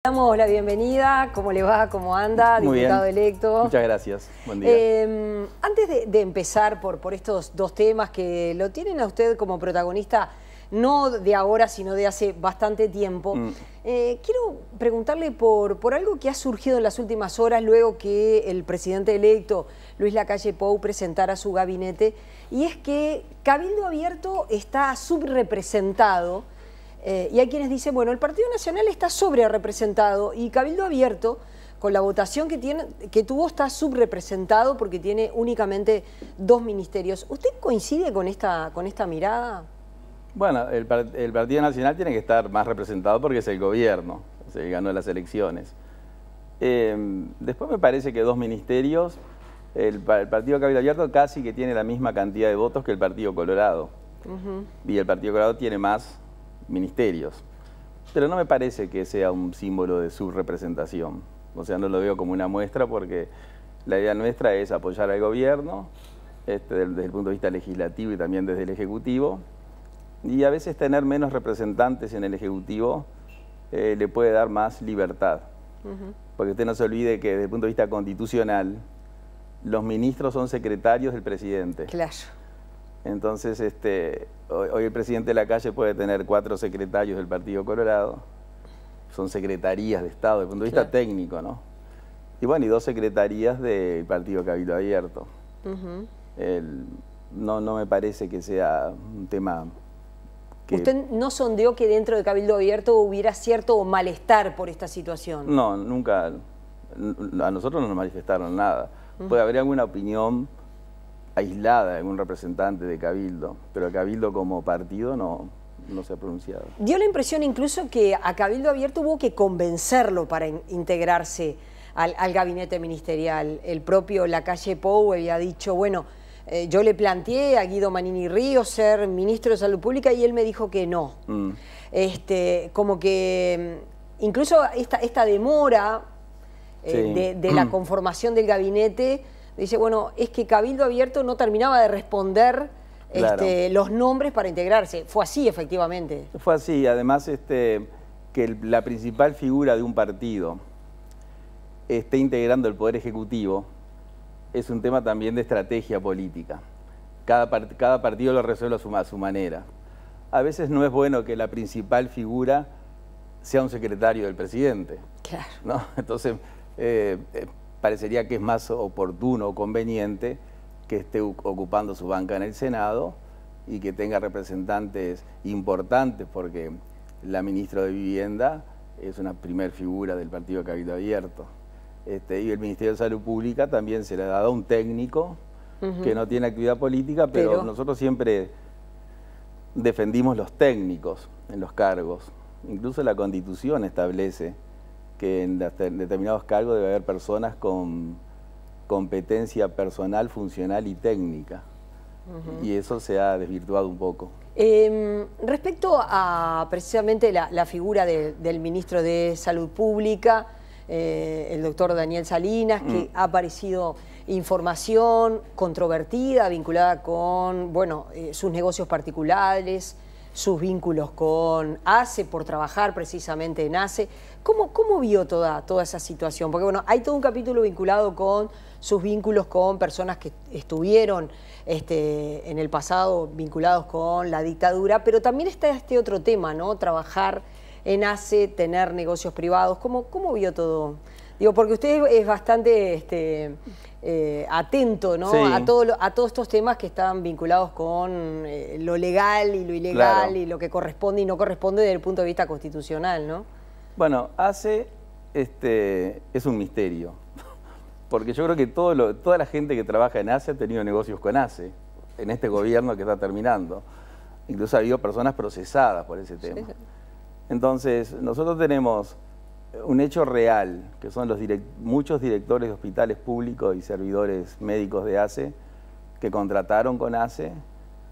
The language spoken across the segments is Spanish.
Damos la bienvenida, ¿cómo le va? ¿Cómo anda? Muy Diputado bien. electo. Muchas gracias, buen día. Antes de empezar por estos dos temas que lo tienen a usted como protagonista, no de ahora, sino de hace bastante tiempo, quiero preguntarle por algo que ha surgido en las últimas horas luego que el presidente electo, Luis Lacalle Pou, presentara su gabinete, y es que Cabildo Abierto está subrepresentado. Y hay quienes dicen, bueno, el Partido Nacional está sobrerepresentado y Cabildo Abierto, con la votación que tuvo, está subrepresentado porque tiene únicamente 2 ministerios. ¿Usted coincide con esta mirada? Bueno, el Partido Nacional tiene que estar más representado porque es el gobierno, se ganó las elecciones. Después me parece que 2 ministerios, el Partido Cabildo Abierto casi que tiene la misma cantidad de votos que el Partido Colorado. Y el Partido Colorado tiene más ministerios, pero no me parece que sea un símbolo de subrepresentación, o sea, no lo veo como una muestra porque la idea nuestra es apoyar al gobierno desde el punto de vista legislativo y también desde el Ejecutivo, y a veces tener menos representantes en el Ejecutivo le puede dar más libertad, porque usted no se olvide que desde el punto de vista constitucional los ministros son secretarios del presidente. Claro. Entonces, hoy el presidente Lacalle puede tener 4 secretarios del Partido Colorado, son secretarías de Estado, desde el punto de vista técnico, ¿no? Y bueno, y 2 secretarías del Partido Cabildo Abierto. No me parece que sea un tema que... ¿Usted no sondeó que dentro de Cabildo Abierto hubiera cierto malestar por esta situación? No, nunca, a nosotros no nos manifestaron nada. Puede haber alguna opinión aislada de algún representante de Cabildo, pero el Cabildo como partido no se ha pronunciado. Dio la impresión incluso que a Cabildo Abierto hubo que convencerlo para integrarse al gabinete ministerial. El propio Lacalle Pou había dicho, bueno, yo le planteé a Guido Manini Ríos ser ministro de Salud Pública y él me dijo que no. Como que incluso esta demora de la conformación del gabinete, dice, bueno, es que Cabildo Abierto no terminaba de responder los nombres para integrarse. Fue así, efectivamente. Fue así. Además, que la principal figura de un partido esté integrando el Poder Ejecutivo es un tema también de estrategia política. Cada partido lo resuelve a su manera. A veces no es bueno que la principal figura sea un secretario del presidente. Claro. ¿No? Entonces, parecería que es más oportuno o conveniente que esté ocupando su banca en el Senado y que tenga representantes importantes, porque la ministra de Vivienda es una primer figura del Partido Cabildo Abierto. Y el Ministerio de Salud Pública también se le ha dado a un técnico que no tiene actividad política, pero nosotros siempre defendimos los técnicos en los cargos. Incluso la Constitución establece que en determinados cargos debe haber personas con competencia personal, funcional y técnica. Y eso se ha desvirtuado un poco. Respecto a precisamente la figura del ministro de Salud Pública, el doctor Daniel Salinas, que ha aparecido información controvertida vinculada con sus negocios particulares, sus vínculos con ACE, por trabajar precisamente en ACE. ¿Cómo vio toda esa situación? Porque bueno, hay todo un capítulo vinculado con sus vínculos con personas que estuvieron en el pasado vinculados con la dictadura, pero también está este otro tema, ¿no? Trabajar en ACE, tener negocios privados. ¿Cómo vio todo? Digo, porque usted es bastante atento, ¿no? Sí. A todos estos temas que están vinculados con lo legal y lo ilegal, y lo que corresponde y no corresponde desde el punto de vista constitucional, ¿no? Bueno, ACE es un misterio, porque yo creo que toda la gente que trabaja en ACE ha tenido negocios con ACE, en este gobierno que está terminando. Incluso ha habido personas procesadas por ese tema. Sí. Entonces, nosotros tenemos un hecho real, que son muchos directores de hospitales públicos y servidores médicos de ACE que contrataron con ACE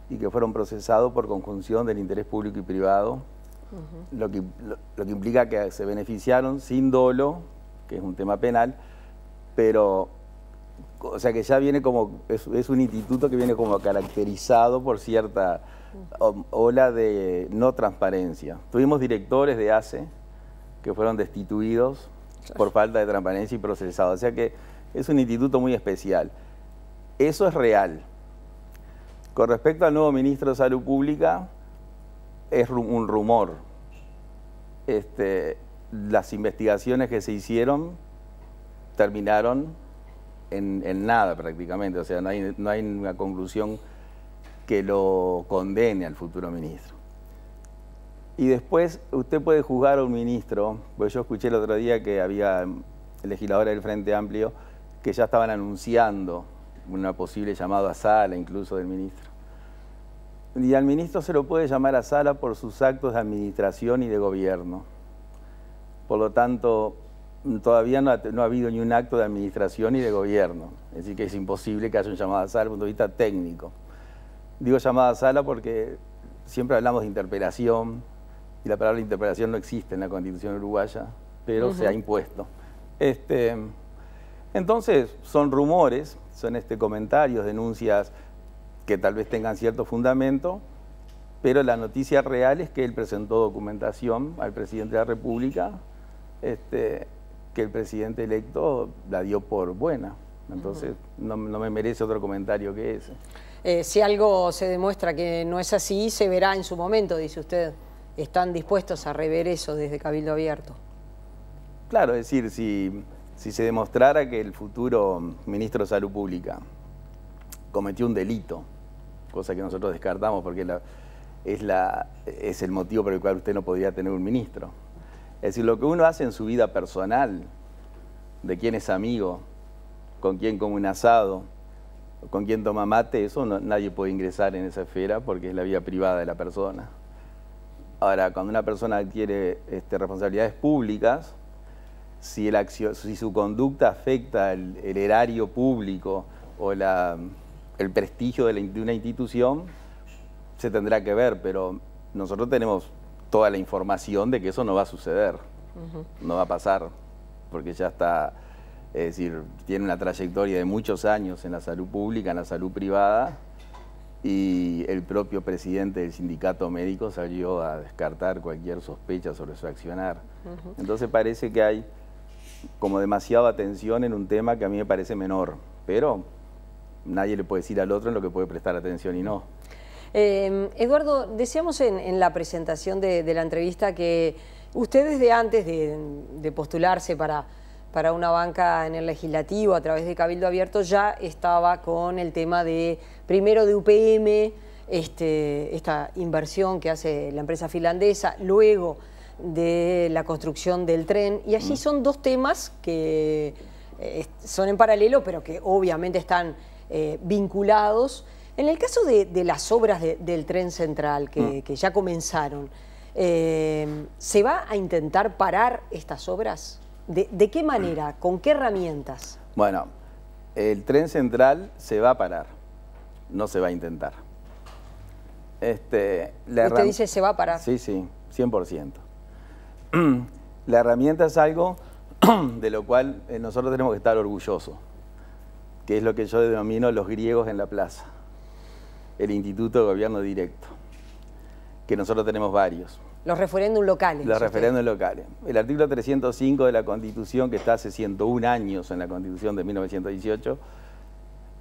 y que fueron procesados por conjunción del interés público y privado, lo que implica que se beneficiaron sin dolo, que es un tema penal, pero, o sea que ya viene como, es un instituto que viene como caracterizado por cierta ola de no transparencia. Tuvimos directores de ACE que fueron destituidos por falta de transparencia y procesados. O sea que es un instituto muy especial. Eso es real. Con respecto al nuevo ministro de Salud Pública, es un rumor. Las investigaciones que se hicieron terminaron en nada prácticamente. O sea, no hay una conclusión que lo condene al futuro ministro. Y después usted puede juzgar a un ministro, porque yo escuché el otro día que había legisladores del Frente Amplio que ya estaban anunciando una posible llamado a sala incluso del ministro. Y al ministro se lo puede llamar a sala por sus actos de administración y de gobierno. Por lo tanto, todavía no ha habido ni un acto de administración y de gobierno. Es decir, que es imposible que haya un llamado a sala desde el punto de vista técnico. Digo llamada a sala porque siempre hablamos de interpelación, y la palabra interpelación no existe en la Constitución uruguaya, pero se ha impuesto. Entonces, son rumores, son comentarios, denuncias que tal vez tengan cierto fundamento, pero la noticia real es que él presentó documentación al presidente de la República, que el presidente electo la dio por buena. Entonces, no me merece otro comentario que ese. Si algo se demuestra que no es así, se verá en su momento, dice usted. ¿Están dispuestos a rever eso desde Cabildo Abierto? Claro, es decir, si se demostrara que el futuro ministro de Salud Pública cometió un delito, cosa que nosotros descartamos porque es el motivo por el cual usted no podría tener un ministro. Es decir, lo que uno hace en su vida personal, de quién es amigo, con quién come un asado, con quién toma mate, eso nadie puede ingresar en esa esfera porque es la vida privada de la persona. Ahora, cuando una persona adquiere responsabilidades públicas, si su conducta afecta el erario público o el prestigio de una institución, se tendrá que ver, pero nosotros tenemos toda la información de que eso no va a suceder, no va a pasar, porque ya está, es decir, tiene una trayectoria de muchos años en la salud pública, en la salud privada, y el propio presidente del sindicato médico salió a descartar cualquier sospecha sobre su accionar. Entonces parece que hay como demasiada atención en un tema que a mí me parece menor, pero nadie le puede decir al otro en lo que puede prestar atención y no. Eduardo, decíamos en la presentación de la entrevista que usted desde antes de postularse para una banca en el legislativo a través de Cabildo Abierto ya estaba con el tema primero de UPM, esta inversión que hace la empresa finlandesa, luego de la construcción del tren, y allí son dos temas que son en paralelo, pero que obviamente están vinculados. En el caso de las obras del tren central que ya comenzaron, ¿se va a intentar parar estas obras? ¿De qué manera? ¿Con qué herramientas? Bueno, el tren central se va a parar, no se va a intentar. ¿Usted dice se va a parar? Sí, sí, 100%. La herramienta es algo de lo cual nosotros tenemos que estar orgullosos, que es lo que yo denomino los griegos en la plaza, el Instituto de Gobierno Directo, que nosotros tenemos varios. Los referéndums locales. Los referéndums locales. El artículo 305 de la Constitución, que está hace 101 años en la Constitución de 1918,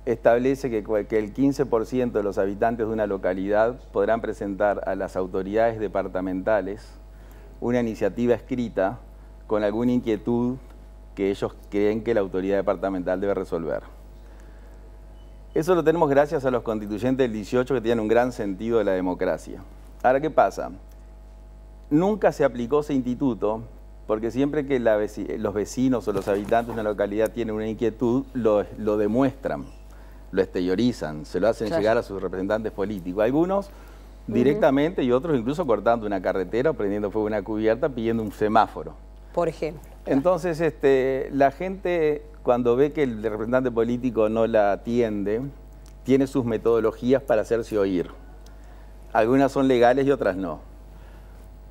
establece que el 15% de los habitantes de una localidad podrán presentar a las autoridades departamentales una iniciativa escrita con alguna inquietud que ellos creen que la autoridad departamental debe resolver. Eso lo tenemos gracias a los constituyentes del 18 que tienen un gran sentido de la democracia. Ahora, ¿qué pasa? Nunca se aplicó ese instituto porque siempre que los vecinos o los habitantes de una localidad tienen una inquietud, lo demuestran, lo exteriorizan, se lo hacen llegar a sus representantes políticos. Algunos directamente y otros incluso cortando una carretera o prendiendo fuego una cubierta pidiendo un semáforo. Por ejemplo. Entonces, la gente cuando ve que el representante político no la atiende, tiene sus metodologías para hacerse oír. Algunas son legales y otras no.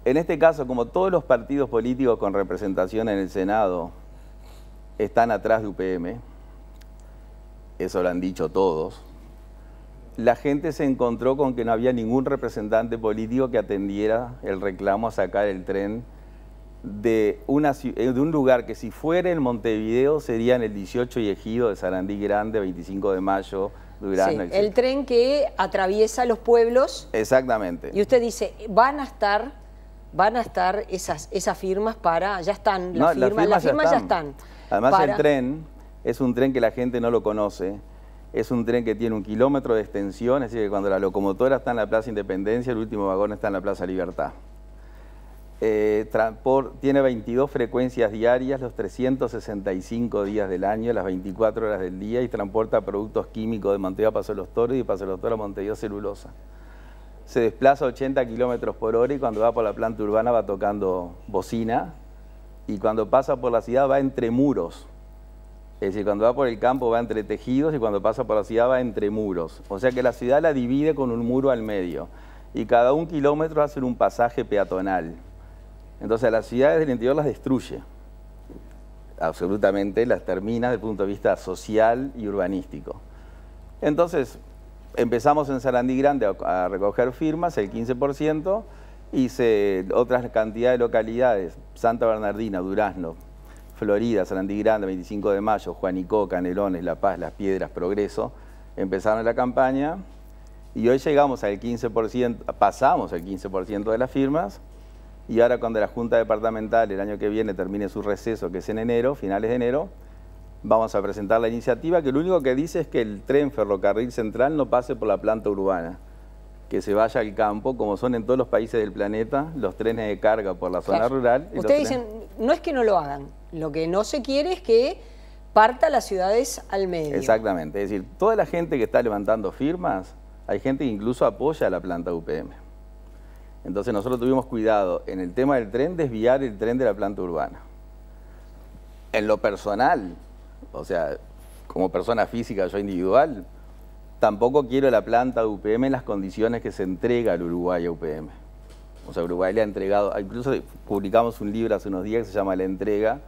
En este caso, como todos los partidos políticos con representación en el Senado están atrás de UPM, eso lo han dicho todos, la gente se encontró con que no había ningún representante político que atendiera el reclamo a sacar el tren de un lugar que si fuera en Montevideo sería en el 18 y Ejido de Sarandí Grande, 25 de Mayo, Durazno, sí, el tren que atraviesa los pueblos. Exactamente. Y usted dice, van a estar esas firmas para, ya están, las firmas ya están. Además el tren es un tren que la gente no lo conoce, es un tren que tiene 1 kilómetro de extensión, es decir, que cuando la locomotora está en la Plaza Independencia, el último vagón está en la Plaza Libertad. Tiene 22 frecuencias diarias, los 365 días del año, las 24 horas del día, y transporta productos químicos de Montevideo a Paso de los Toros y de Paso de los Toros a Montevideo celulosa. Se desplaza a 80 kilómetros por hora y cuando va por la planta urbana va tocando bocina, y cuando pasa por la ciudad va entre muros. Es decir, cuando va por el campo va entre tejidos y cuando pasa por la ciudad va entre muros. O sea que la ciudad la divide con un muro al medio y cada 1 kilómetro hace un pasaje peatonal. Entonces a las ciudades del interior las destruye. Absolutamente las termina desde el punto de vista social y urbanístico. Entonces empezamos en Sarandí Grande a recoger firmas, el 15%, y otras cantidades de localidades, Santa Bernardina, Durazno, Florida, Sarandí Grande, 25 de Mayo, Juanicó, Canelones, La Paz, Las Piedras, Progreso, empezaron la campaña y hoy llegamos al 15%, pasamos el 15% de las firmas, y ahora cuando la Junta Departamental el año que viene termine su receso, que es en enero, finales de enero, vamos a presentar la iniciativa que lo único que dice es que el tren ferrocarril central no pase por la planta urbana, que se vaya al campo, como son en todos los países del planeta, los trenes de carga por la zona rural. Ustedes dicen, no es que no lo hagan, lo que no se quiere es que parta las ciudades al medio. Exactamente, es decir, toda la gente que está levantando firmas, hay gente que incluso apoya a la planta UPM. Entonces nosotros tuvimos cuidado en el tema del tren, desviar el tren de la planta urbana. En lo personal, o sea, como persona física, yo individual, tampoco quiero la planta de UPM en las condiciones que se entrega al Uruguay a UPM. O sea, Uruguay le ha entregado, incluso publicamos un libro hace unos días que se llama La Entrega,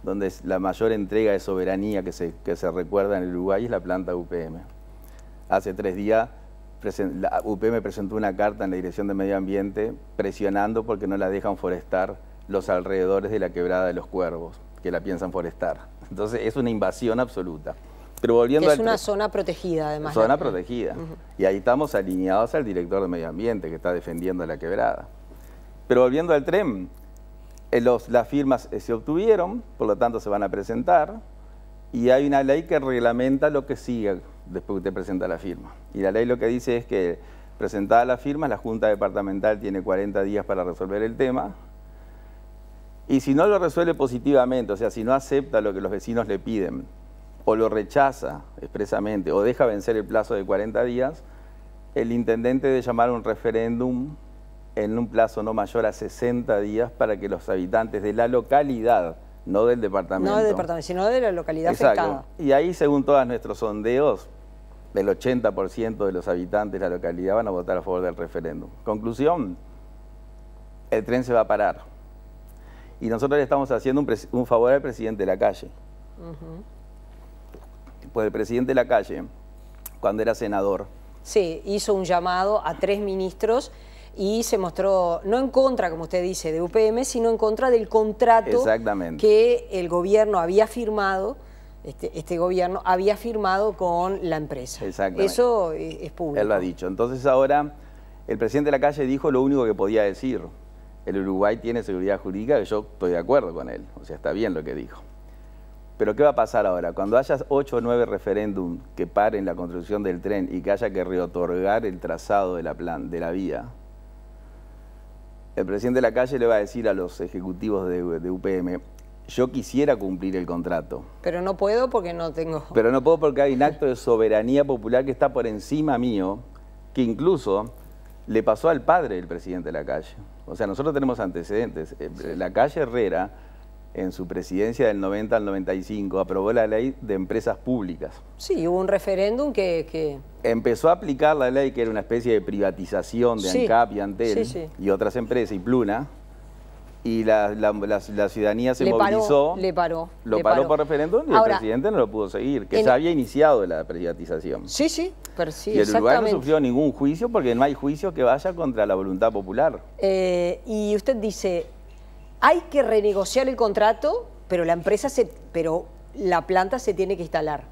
donde es la mayor entrega de soberanía que se recuerda en el Uruguay es la planta de UPM. Hace 3 días la UPM presentó una carta en la Dirección de Medio Ambiente presionando porque no la dejan forestar los alrededores de la Quebrada de los Cuervos, que la piensan forestar. Entonces es una invasión absoluta. Pero volviendo es una zona protegida, además. Zona protegida. Y ahí estamos alineados al director de Medio Ambiente, que está defendiendo la quebrada. Pero volviendo al tren, las firmas se obtuvieron, por lo tanto se van a presentar, y hay una ley que reglamenta lo que sigue después que usted presenta la firma. Y la ley lo que dice es que, presentada la firma, la Junta Departamental tiene 40 días para resolver el tema, y si no lo resuelve positivamente, o sea, si no acepta lo que los vecinos le piden, o lo rechaza expresamente, o deja vencer el plazo de 40 días, el intendente debe llamar a un referéndum en un plazo no mayor a 60 días para que los habitantes de la localidad, no del departamento. No del departamento, sino de la localidad Exacto. afectada. Y ahí, según todos nuestros sondeos, el 80% de los habitantes de la localidad van a votar a favor del referéndum. Conclusión, el tren se va a parar. Y nosotros le estamos haciendo un favor al presidente Lacalle. Pues el presidente Lacalle, cuando era senador... Sí, hizo un llamado a 3 ministros y se mostró, no en contra, como usted dice, de UPM, sino en contra del contrato que el gobierno había firmado, este gobierno había firmado con la empresa. Exactamente. Eso es público. Él lo ha dicho. Entonces ahora el presidente Lacalle dijo lo único que podía decir. El Uruguay tiene seguridad jurídica, que yo estoy de acuerdo con él, o sea, está bien lo que dijo. Pero ¿qué va a pasar ahora? Cuando haya 8 o 9 referéndum que paren la construcción del tren y que haya que reotorgar el trazado de la vía, el presidente Lacalle le va a decir a los ejecutivos de UPM, yo quisiera cumplir el contrato. Pero no puedo porque no tengo... Pero no puedo porque hay un acto de soberanía popular que está por encima mío, que incluso le pasó al padre del presidente Lacalle. O sea, nosotros tenemos antecedentes. Lacalle Herrera, en su presidencia del 90 al 95, aprobó la ley de empresas públicas. Sí, hubo un referéndum que... Empezó a aplicar la ley que era una especie de privatización de ANCAP y Antel y otras empresas y Pluna, y la ciudadanía se movilizó. Lo paró por referéndum y ahora, el presidente no lo pudo seguir, que ya había iniciado la privatización. Sí, pero sí, y el Uruguay no sufrió ningún juicio porque no hay juicio que vaya contra la voluntad popular. Y usted dice... hay que renegociar el contrato, pero la planta se tiene que instalar.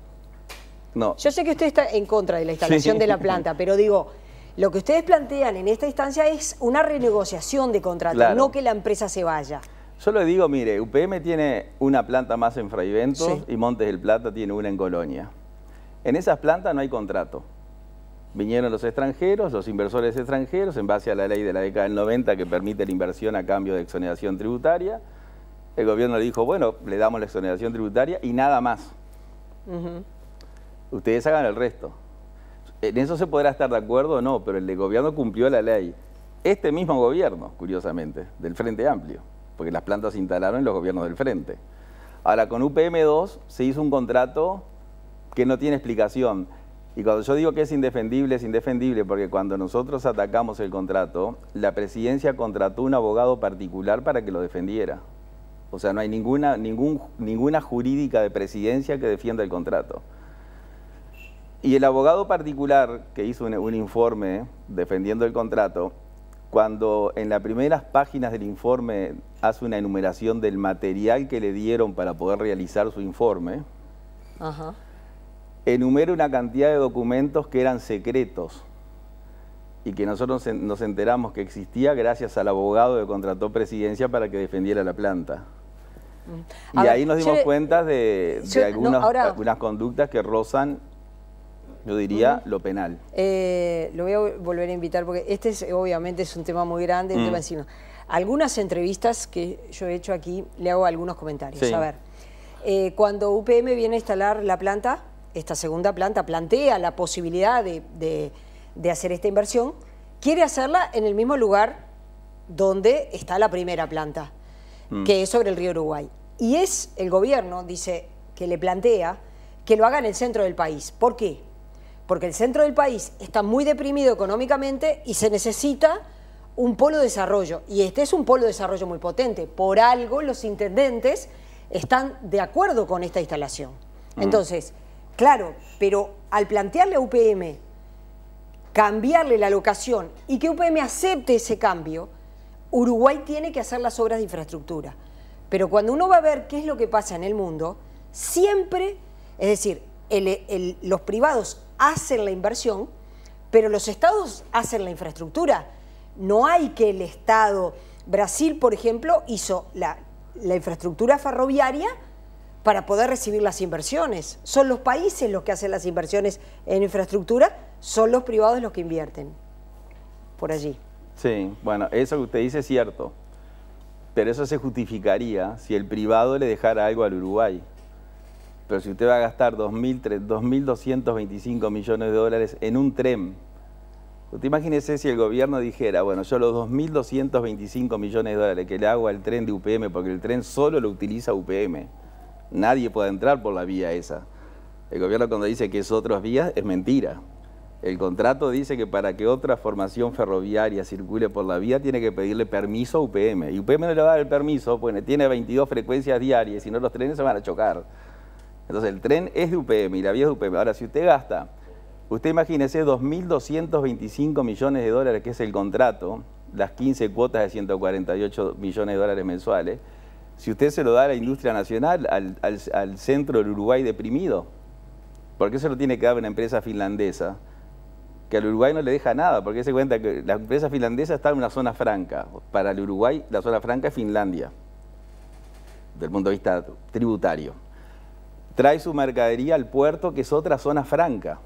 No. Yo sé que usted está en contra de la instalación de la planta, pero digo, lo que ustedes plantean en esta instancia es una renegociación de contrato, claro, no que la empresa se vaya. Yo le digo, mire, UPM tiene una planta más en Fraiventos, sí, y Montes del Plata tiene una en Colonia. En esas plantas no hay contrato. Vinieron los extranjeros, los inversores extranjeros, en base a la ley de la década del 90 que permite la inversión a cambio de exoneración tributaria. El gobierno le dijo, bueno, le damos la exoneración tributaria y nada más. Ustedes hagan el resto. En eso se podrá estar de acuerdo o no, pero el gobierno cumplió la ley. Este mismo gobierno, curiosamente, del Frente Amplio, porque las plantas se instalaron en los gobiernos del Frente. Ahora, con UPM2 se hizo un contrato que no tiene explicación. Y cuando yo digo que es indefendible porque cuando nosotros atacamos el contrato, la presidencia contrató un abogado particular para que lo defendiera. O sea, no hay ninguna jurídica de presidencia que defienda el contrato. Y el abogado particular que hizo un informe defendiendo el contrato, cuando en las primeras páginas del informe hace una enumeración del material que le dieron para poder realizar su informe, enumera una cantidad de documentos que eran secretos y que nosotros nos enteramos que existía gracias al abogado que contrató presidencia para que defendiera la planta. Y ahí nos dimos cuenta de algunas conductas que rozan, yo diría, lo penal. Lo voy a volver a invitar porque obviamente es un tema muy grande, un tema encima. Algunas entrevistas que yo he hecho aquí, le hago algunos comentarios. Sí. A ver, cuando UPM viene a instalar la planta, esta segunda planta plantea la posibilidad de hacer esta inversión, quiere hacerla en el mismo lugar donde está la primera planta, que es sobre el río Uruguay. Y el gobierno, dice, que le plantea que lo haga en el centro del país. ¿Por qué? Porque el centro del país está muy deprimido económicamente y se necesita un polo de desarrollo. Y este es un polo de desarrollo muy potente. Por algo los intendentes están de acuerdo con esta instalación. Entonces, claro, pero al plantearle a UPM cambiarle la locación y que UPM acepte ese cambio, Uruguay tiene que hacer las obras de infraestructura. Pero cuando uno va a ver qué es lo que pasa en el mundo, siempre, es decir, los privados hacen la inversión, pero los estados hacen la infraestructura. No hay que el Estado... Brasil, por ejemplo, hizo la infraestructura ferroviaria para poder recibir las inversiones. Son los países los que hacen las inversiones en infraestructura, son los privados los que invierten por allí. Sí, bueno, eso que usted dice es cierto, pero eso se justificaría si el privado le dejara algo al Uruguay. Pero si usted va a gastar 2.225 millones de dólares en un tren, usted imagínese si el gobierno dijera, bueno, yo los 2.225 millones de dólares que le hago al tren de UPM, porque el tren solo lo utiliza UPM, nadie puede entrar por la vía esa. El gobierno cuando dice que es otras vías, es mentira. El contrato dice que para que otra formación ferroviaria circule por la vía tiene que pedirle permiso a UPM. Y UPM no le va a dar el permiso porque tiene 22 frecuencias diarias y si no los trenes se van a chocar. Entonces el tren es de UPM y la vía es de UPM. Ahora, si usted gasta, usted imagínese 2.225 millones de dólares, que es el contrato, las 15 cuotas de 148 millones de dólares mensuales, si usted se lo da a la industria nacional, al centro del Uruguay deprimido, ¿por qué se lo tiene que dar a una empresa finlandesa? Que al Uruguay no le deja nada, porque se cuenta que la empresa finlandesa está en una zona franca. Para el Uruguay, la zona franca es Finlandia, desde el punto de vista tributario. Trae su mercadería al puerto, que es otra zona franca.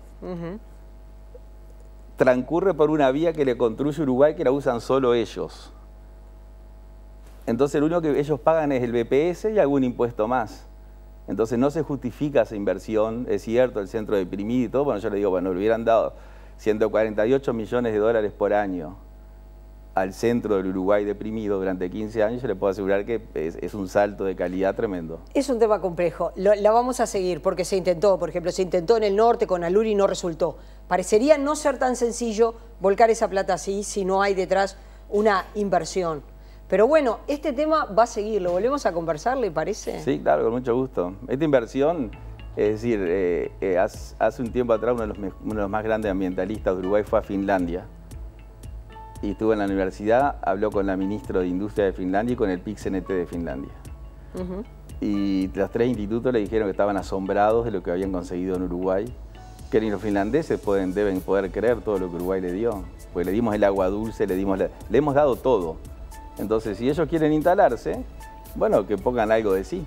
Transcurre por una vía que le construye Uruguay, que la usan solo ellos. Entonces, lo único que ellos pagan es el BPS y algún impuesto más. Entonces, no se justifica esa inversión. Es cierto, el centro deprimido y todo. Bueno, yo le digo, bueno, le hubieran dado 148 millones de dólares por año al centro del Uruguay deprimido durante 15 años, yo le puedo asegurar que es un salto de calidad tremendo. Es un tema complejo, la vamos a seguir porque se intentó, por ejemplo, se intentó en el norte con Aluri y no resultó. Parecería no ser tan sencillo volcar esa plata así si no hay detrás una inversión. Pero bueno, este tema va a seguir, ¿lo volvemos a conversar, le parece? Sí, claro, con mucho gusto. Esta inversión, es decir, hace un tiempo atrás uno de los más grandes ambientalistas de Uruguay fue a Finlandia. y estuvo en la universidad, habló con la ministra de Industria de Finlandia y con el PIC-CNT de Finlandia. Y los 3 institutos le dijeron que estaban asombrados de lo que habían conseguido en Uruguay, que ni los finlandeses deben poder creer todo lo que Uruguay le dio, porque le dimos el agua dulce, le hemos dado todo. Entonces, si ellos quieren instalarse, bueno, que pongan algo de sí.